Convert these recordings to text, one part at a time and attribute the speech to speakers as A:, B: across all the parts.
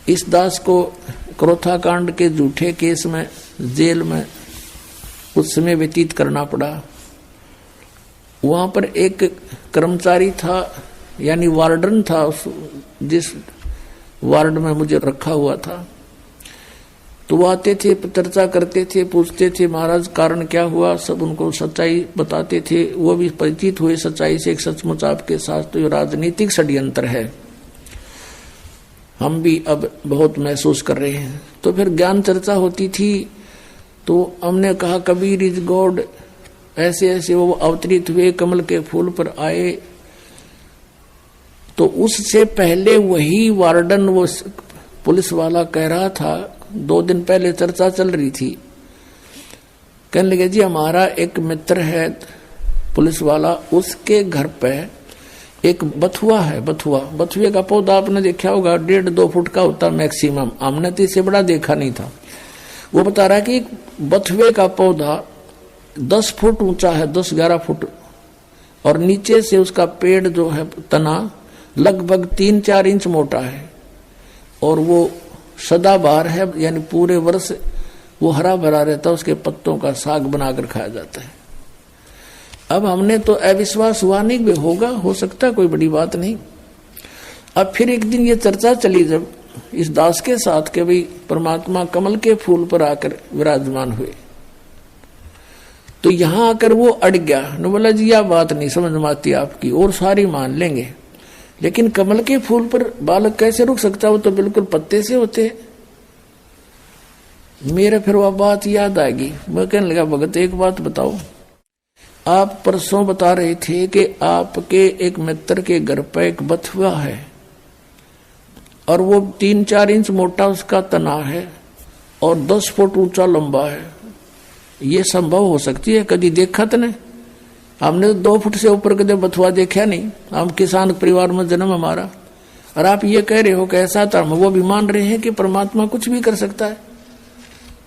A: इस दास को क्रोथा कांड के झूठे केस में जेल में कुछ समय व्यतीत करना पड़ा। वहां पर एक कर्मचारी था, यानी वार्डन था, जिस वार्ड में मुझे रखा हुआ था। तो वो आते थे, चर्चा करते थे, पूछते थे महाराज कारण क्या हुआ, सब उनको सच्चाई बताते थे। वो भी परिचित हुए सच्चाई से, एक सचमुच आपके साथ तो ये राजनीतिक षड्यंत्र है, हम भी अब बहुत महसूस कर रहे हैं। तो फिर ज्ञान चर्चा होती थी, तो हमने कहा कबीर इज गॉड, ऐसे ऐसे वो अवतरित हुए, कमल के फूल पर आए। तो उससे पहले वही वार्डन, वो पुलिस वाला कह रहा था, 2 दिन पहले चर्चा चल रही थी, कहने लगे जी हमारा एक मित्र है पुलिस वाला, उसके घर पे एक बथुआ है। बथुए का पौधा आपने देखा होगा, 1.5-2 फुट का होता मैक्सिमम, हमने तो इससे बड़ा देखा नहीं था। वो बता रहा कि बथुए का पौधा 10 फुट ऊंचा है, 10-11 फुट, और नीचे से उसका पेड़ जो है तना लगभग 3-4 इंच मोटा है, और वो सदाबहार है, यानी पूरे वर्ष वो हरा भरा रहता है, उसके पत्तों का साग बनाकर खाया जाता है। अब हमने तो अविश्वास हुआ नहीं भी होगा, हो सकता है, कोई बड़ी बात नहीं। अब फिर एक दिन ये चर्चा चली जब इस दास के साथ के भाई परमात्मा कमल के फूल पर आकर विराजमान हुए, तो यहां आकर वो अड़ गया न, बोला जी यह बात नहीं समझ में आती आपकी, और सारी मान लेंगे, लेकिन कमल के फूल पर बालक कैसे रुक सकता, वो तो बिल्कुल पत्ते से होते हैं। मेरे फिर वह बात याद आएगी, मैं कहने लगा भगत एक बात बताओ, आप परसों बता रहे थे कि आपके एक मित्र के घर पर एक बथुआ है, और वो 3-4 इंच मोटा उसका तना है, और 10 फुट ऊंचा लंबा है, ये संभव हो सकती है? कभी देखा तो नहीं, हमने तो 2 फुट से ऊपर कदे बथुआ देखा नहीं, हम किसान परिवार में जन्म हमारा, और आप ये कह रहे हो कि ऐसा था। हम वो भी मान रहे हैं कि परमात्मा कुछ भी कर सकता है,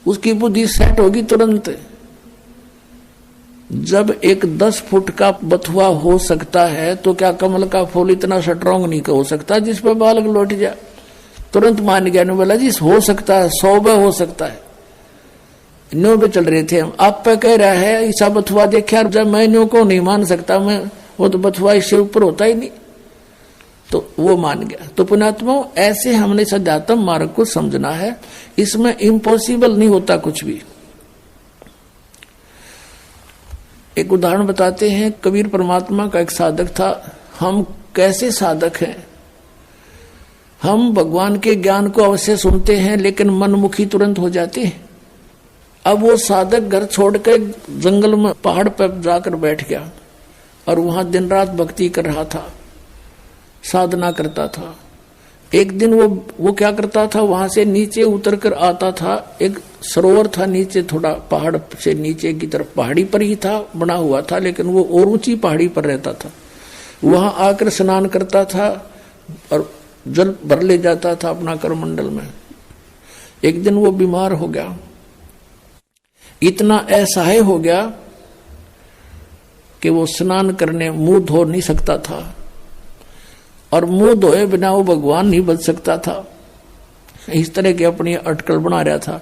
A: उसकी बुद्धि सेट होगी तुरंत। जब एक 10 फुट का बथुआ हो सकता है, तो क्या कमल का फूल इतना स्ट्रॉन्ग नहीं हो सकता जिस पर बालक लौट जाए? तुरंत मान गया, ने बोला जी हो सकता है, 100 हो सकता है। न्यू पे चल रहे थे हम, आप पे कह रहा है ऐसा बथुआ देखा, जब मैं न्यू को नहीं मान सकता, मैं वो तो बथुआ इससे ऊपर होता ही नहीं, तो वो मान गया। तो पुण्यात्मा ऐसे हमने सध्यात्म मार्ग को समझना है, इसमें इम्पॉसिबल नहीं होता कुछ भी। एक उदाहरण बताते हैं, कबीर परमात्मा का एक साधक था। हम कैसे साधक हैं, हम भगवान के ज्ञान को अवश्य सुनते हैं, लेकिन मनमुखी तुरंत हो जाते हैं। अब वो साधक घर छोड़कर जंगल में पहाड़ पर जाकर बैठ गया, और वहां दिन रात भक्ति कर रहा था, साधना करता था। एक दिन वो क्या करता था, वहां से नीचे उतर कर आता था, एक सरोवर था नीचे, थोड़ा पहाड़ से नीचे की तरफ, पहाड़ी पर ही था, बना हुआ था, लेकिन वो और ऊंची पहाड़ी पर रहता था। वहां आकर स्नान करता था और जल भर ले जाता था अपना करमंडल में। एक दिन वो बीमार हो गया, इतना असहाय हो गया कि वो स्नान करने मुंह धो नहीं सकता था, और मुंह धोए बिना वो भगवान नहीं बच सकता था। इस तरह की अपनी अटकल बना रहा था।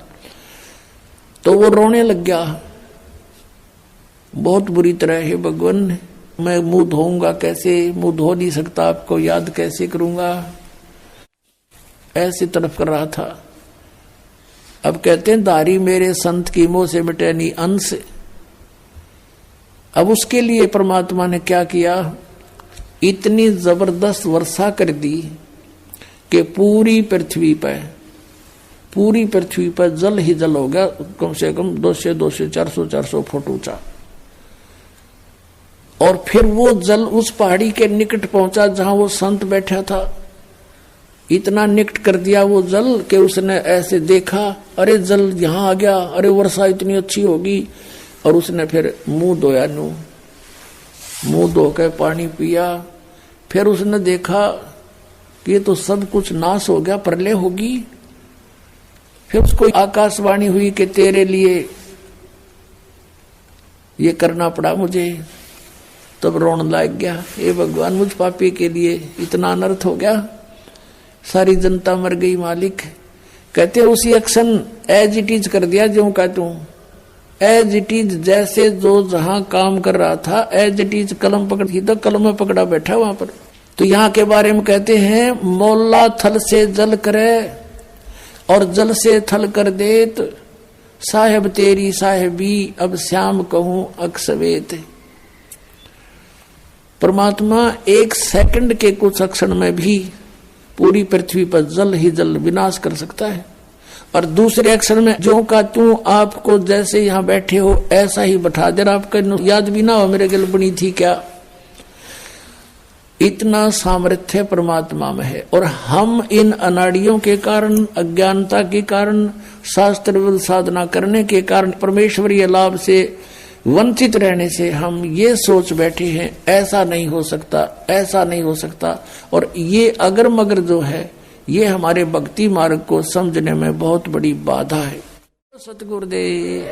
A: तो वो रोने लग गया बहुत बुरी तरह, हे भगवान मैं मुंह धोऊंगा कैसे, मुंह धो नहीं सकता, आपको याद कैसे करूंगा, ऐसी तरफ कर रहा था। अब कहते हैं दारी मेरे संत की मोह से मिटे नहीं अंश। अब उसके लिए परमात्मा ने क्या किया, इतनी जबरदस्त वर्षा कर दी कि पूरी पृथ्वी पर जल ही जल हो गया, कम से कम 200 400 फुट ऊंचा। और फिर वो जल उस पहाड़ी के निकट पहुंचा जहां वो संत बैठा था, इतना निकट कर दिया वो जल कि उसने ऐसे देखा, अरे जल यहां आ गया, अरे वर्षा इतनी अच्छी होगी। और उसने फिर मुंह धोया, मुंह धो के पानी पिया। फिर उसने देखा कि ये तो सब कुछ नाश हो गया, प्रलय होगी। फिर उसको आकाशवाणी हुई कि तेरे लिए ये करना पड़ा मुझे। तब रोने लग गया, हे भगवान मुझ पापी के लिए इतना अनर्थ हो गया, सारी जनता मर गई मालिक। कहते उसी एक्शन एज इट इज कर दिया, ज्यों का त्यों, एज इट इज, जैसे जो जहां काम कर रहा था एज इट इज कलम पकड़ी तो कलम में पकड़ा बैठा वहां पर। तो यहाँ के बारे में कहते हैं मोला थल से जल करे और जल से थल कर देत, साहेब तेरी साहेबी अब श्याम कहूं अक्सवेत। परमात्मा एक सेकंड के कुछ क्षण में भी पूरी पृथ्वी पर जल ही जल विनाश कर सकता है, और दूसरे क्षण में जो का तू आपको जैसे यहां बैठे हो ऐसा ही बैठा दे, आपका याद भी ना हो मेरे गल बनी थी क्या। इतना सामर्थ्य परमात्मा में है, और हम इन अनाड़ियों के कारण, अज्ञानता के कारण, शास्त्र विरुद्ध साधना करने के कारण, परमेश्वरीय लाभ से वंचित रहने से हम ये सोच बैठे हैं ऐसा नहीं हो सकता, ऐसा नहीं हो सकता। और ये अगर मगर जो है ये हमारे भक्ति मार्ग को समझने में बहुत बड़ी बाधा है। सतगुरुदेव।